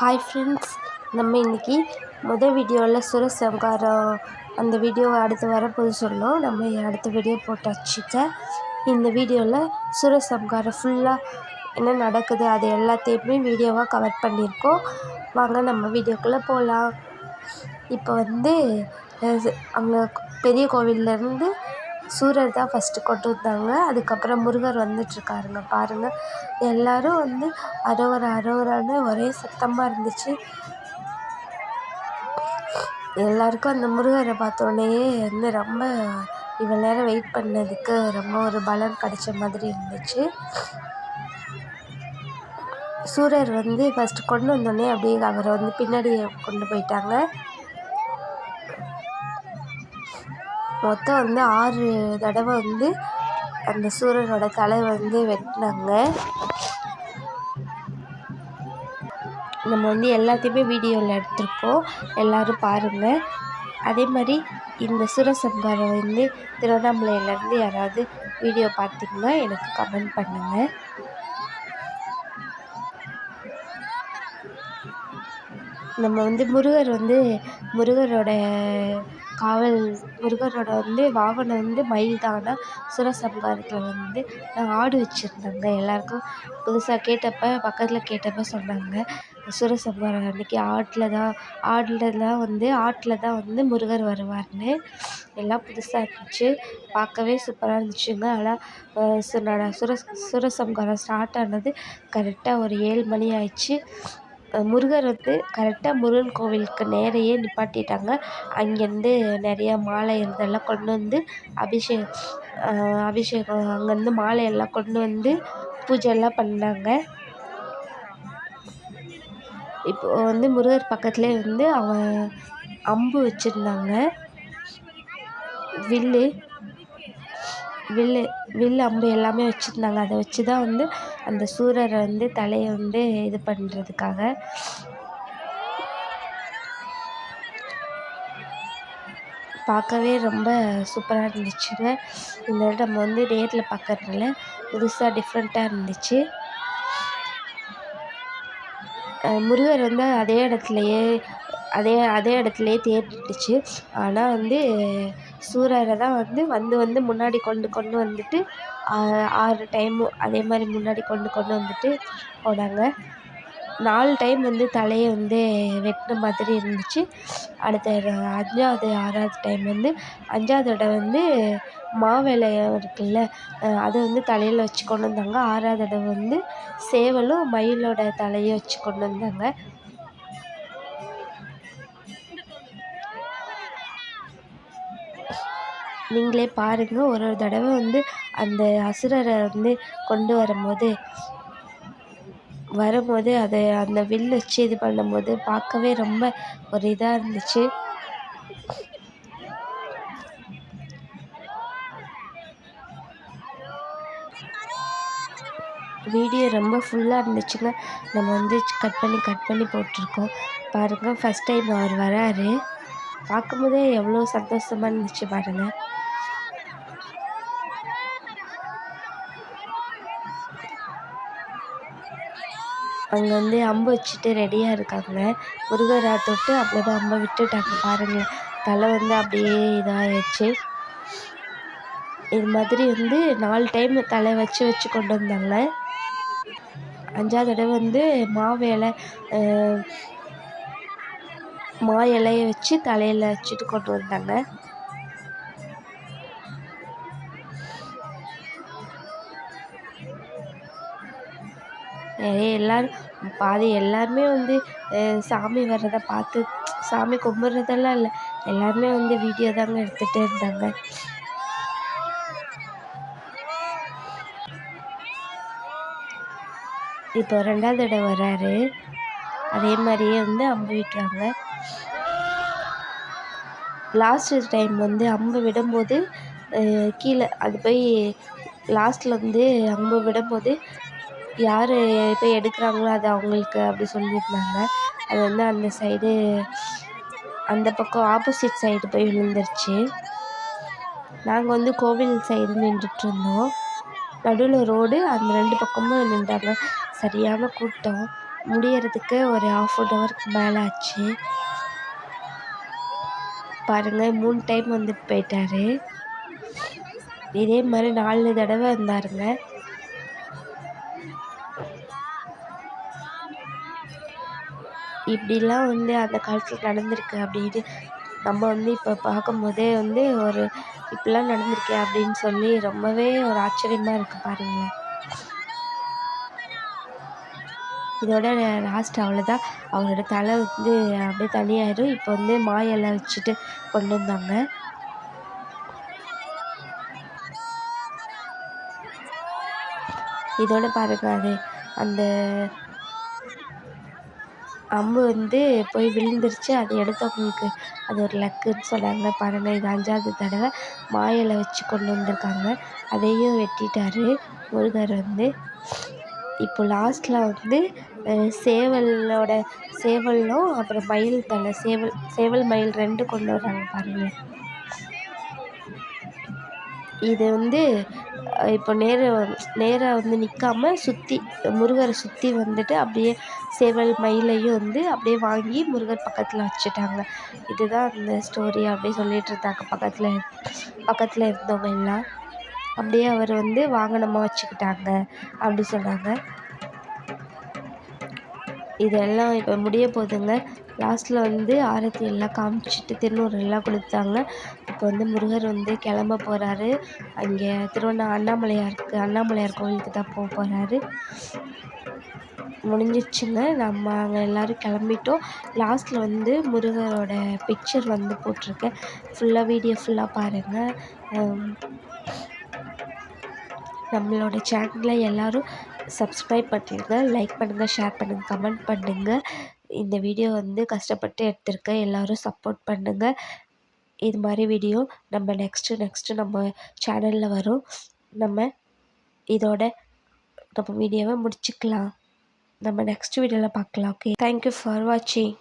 Hi friends, நம்ம இன்றைக்கி வீடியோவில் சூரசம்ஹாரம் அந்த வீடியோ அடுத்து வரப்போது சொன்னோம். நம்ம அடுத்த வீடியோ போட்டாச்சுங்க. இந்த வீடியோவில் சூரசம்ஹாரம் ஃபுல்லாக என்ன நடக்குது அது எல்லாத்தையுமே வீடியோவாக கவர் பண்ணியிருக்கோம். வாங்க நம்ம வீடியோக்குள்ளே போகலாம். இப்போ அங்கே பெரிய கோவில்லேருந்து சூரர் தான் ஃபஸ்ட்டு கொண்டு வந்தாங்க. அதுக்கப்புறம் முருகர் வந்துட்டுருக்காருங்க பாருங்கள். எல்லோரும் அரோகரா அரோகரான்னு ஒரே சத்தமாக இருந்துச்சு. எல்லாருக்கும் அந்த முருகரை பார்த்தோன்னேயே ரொம்ப இவ்வளோ நேரம் வெயிட் பண்ணதுக்கு ரொம்ப ஒரு பலன் கிடைச்ச மாதிரி இருந்துச்சு. சூரர் ஃபஸ்ட்டு கொண்டு வந்தோடனே அப்படியே அவரை பின்னாடி கொண்டு போயிட்டாங்க. மொத்தம் 6 தடவை அந்த சூரரோட தலை வெட்டினாங்க. நம்ம எல்லாத்தையுமே வீடியோவில் எடுத்திருக்கோம், எல்லோரும் பாருங்கள். அதே மாதிரி இந்த சூரசம்ஹாரம் திருவண்ணாமலையிலேருந்து யாராவது வீடியோ பார்த்தீங்கன்னா எனக்கு கமெண்ட் பண்ணுங்கள். நம்ம முருகர் முருகரோட காவல் முருகரோட வாகனம் மயில் தான். ஆனால் சூரசம்ஹாரத்தில் ஆடு வச்சுருந்தாங்க. எல்லாருக்கும் புதுசாக பக்கத்தில் கேட்டப்போ சொன்னாங்க, சூரசம்ஹாரம் அன்றைக்கி ஆட்டில் தான் முருகர் வருவார்னு. எல்லாம் புதுசாக இருந்துச்சு, பார்க்கவே சூப்பராக இருந்துச்சுங்க. ஆனால் சூரசம்ஹாரம் ஸ்டார்ட் ஆனது கரெக்டாக ஒரு 7 மணி ஆயிடுச்சு. முருகர் கரெக்டாக முருகன் கோவிலுக்கு நேரையே நிப்பாட்டிட்டாங்க. அங்கேருந்து நிறையா மாலை இதெல்லாம் கொண்டு அபிஷேகம் அங்கேருந்து மாலையெல்லாம் கொண்டு பூஜைலாம் பண்ணாங்க. இப்போது முருகர் பக்கத்துலேயே அவன் அம்பு வச்சுருந்தாங்க. வில்லு அம்பு எல்லாமே வச்சுருந்தாங்க. அதை வச்சு தான் அந்த சூரரை தலையை இது பண்ணுறதுக்காக. பார்க்கவே ரொம்ப சூப்பராக இருந்துச்சுங்க. இந்த நம்ம நேரில் பார்க்கறதுனால புதுசாக டிஃப்ரெண்ட்டாக இருந்துச்சு. முருகர் அதே இடத்துலையே தேடிடுச்சு. ஆனால் சூரரை தான் முன்னாடி கொண்டு வந்துட்டு 6 டைமும் அதே மாதிரி முன்னாடி கொண்டு வந்துட்டு போனாங்க. 4 டைம் தலையை வெட்டின மாதிரி இருந்துச்சு. அடுத்த 5வது 6வது டைம் 5வது தடவை மாவேலை இருக்குல்ல, அதை தலையில் வச்சு கொண்டு வந்தாங்க. 6வது தடவை சேவலும் மயிலோட தலையை வச்சு கொண்டு வந்தாங்க. நீங்களே பாருங்கள். ஒரு தடவை அந்த அசுரரை கொண்டு வரும்போது அதை அந்த வில் வச்சு இது பண்ணும்போது பார்க்கவே ரொம்ப ஒரு இதாக இருந்துச்சு. வீடியோ ரொம்ப ஃபுல்லாக இருந்துச்சுங்க. நம்ம கட் பண்ணி போட்டிருக்கோம் பாருங்கள். ஃபஸ்ட் டைம் அவர் வராரு, பார்க்கும்போதே எவ்வளோ சந்தோஷமாக இருந்துச்சு பாருங்கள். அங்கே அம்பு வச்சுட்டு ரெடியாக இருக்காங்க. முருகரை தொட்டு அவ்வளோதான் அம்பை விட்டுட்டாங்க பாருங்கள். தலை அப்படியே இதாகிடுச்சு. இது மாதிரி 4 டைம் தலை வச்சு கொண்டு வந்தாங்க. 5வது தடவை மா இலையை வச்சு தலையில் வச்சுட்டு கொண்டு வந்தாங்க. எல்லாருமே சாமி வர்றதை பார்த்து சாமி கும்பிட்றதெல்லாம் இல்லை, எல்லாருமே வீடியோ தாங்க எடுத்துகிட்டே இருந்தாங்க. இப்போ 2வது தடவை வராரு, அதே மாதிரியே அம்பு விட்டுறாங்க. லாஸ்ட்டு டைம் அம்பு விடும்போது கீழே அது போய் லாஸ்ட்டில் அம்பு விடும்போது யார் போய் எடுக்கிறாங்களோ அது அவங்களுக்கு அப்படி சொல்லியிருந்தாங்க. அது அந்த சைடு அந்த பக்கம் ஆப்போசிட் சைடு போய் விழுந்துருச்சு. நாங்கள் கோவில் சைடு நின்றுட்டுருந்தோம். நடுவில் ரோடு, அந்த 2 பக்கமும் நின்றாங்க. சரியான கூட்டம். முடியறதுக்கு ஒரு 1/2 மேலே ஆச்சு. பாருங்கள் 3 டைம் வந்துட்டு போயிட்டார். இதே மாதிரி 4 தடவை வந்தாருங்க. இப்படிலாம் அந்த காலத்தில் நடந்திருக்கு அப்படின்னு நம்ம இப்போ பார்க்கும்போதே ஒரு இப்படிலாம் நடந்திருக்கே அப்படின்னு சொல்லி ரொம்பவே ஒரு ஆச்சரியமாக இருக்குது பாருங்களேன். இதோட லாஸ்ட் அவ்வளோதான். அவரோட தலை அப்படியே தனியாயிடும். இப்போ மாயெல்லாம் வச்சுட்டு கொண்டு வந்தாங்க. இதோட பாருங்க அது அந்த அம்பு போய் விழுந்துருச்சு. அதை எடுத்தவங்களுக்கு அது ஒரு லக்குன்னு சொன்னாங்க. பாருங்கள் இது 5வது தடவை மாயிலை வச்சு கொண்டு வந்திருக்காங்க. அதையும் வெட்டிட்டார் முருகர். இப்போ லாஸ்ட்டில் சேவலும் அப்புறம் மயில் தலை சேவல் மயில் 2 கொண்டு வர்றாங்க பாருங்கள். இது இப்போ நேராக நிற்காம சுற்றி முருகரை சுற்றி அப்படியே சேவல் மயிலையும் அப்படியே வாங்கி முருகர் பக்கத்தில் வச்சுட்டாங்க. இதுதான் அந்த ஸ்டோரி அப்படியே சொல்லிகிட்டு இருந்தாங்க பக்கத்தில் இருந்தவங்க எல்லாம். அப்படியே அவர் வாகனமாக வச்சுக்கிட்டாங்க அப்படி சொன்னாங்க. இதெல்லாம் இப்போ முடிய போகுதுங்க. லாஸ்ட்டில் ஆரத்தி எல்லாம் காமிச்சிட்டு திருநூறு எல்லாம் கொடுத்தாங்க. இப்போ முருகர் கிளம்ப போகிறாரு. அங்கே அண்ணாமலையார் கோவிலுக்கு தான் போகிறாரு. முடிஞ்சிடுச்சுங்க. நம்ம அங்கே எல்லோரும் கிளம்பிட்டோம். லாஸ்ட்டில் முருகரோட பிக்சர் போட்டிருக்கேன். வீடியோ ஃபுல்லாக பாருங்கள். நம்மளோட சேனலை எல்லோரும் சப்ஸ்கிரைப் பண்ணிடுங்க, லைக் பண்ணுங்கள், ஷேர் பண்ணுங்கள், கமெண்ட் பண்ணுங்கள். இந்த வீடியோ கஷ்டப்பட்டு எடுத்திருக்கேன். எல்லோரும் சப்போர்ட் பண்ணுங்கள். இது மாதிரி வீடியோ நம்ம நெக்ஸ்ட்டு நம்ம சேனலில் வரும். நம்ம இதோட நம்ம வீடியோவை முடிச்சுக்கலாம். நம்ம நெக்ஸ்ட் வீடியோவில் பார்க்கலாம். ஓகே, தேங்க்யூ ஃபார் வாட்சிங்.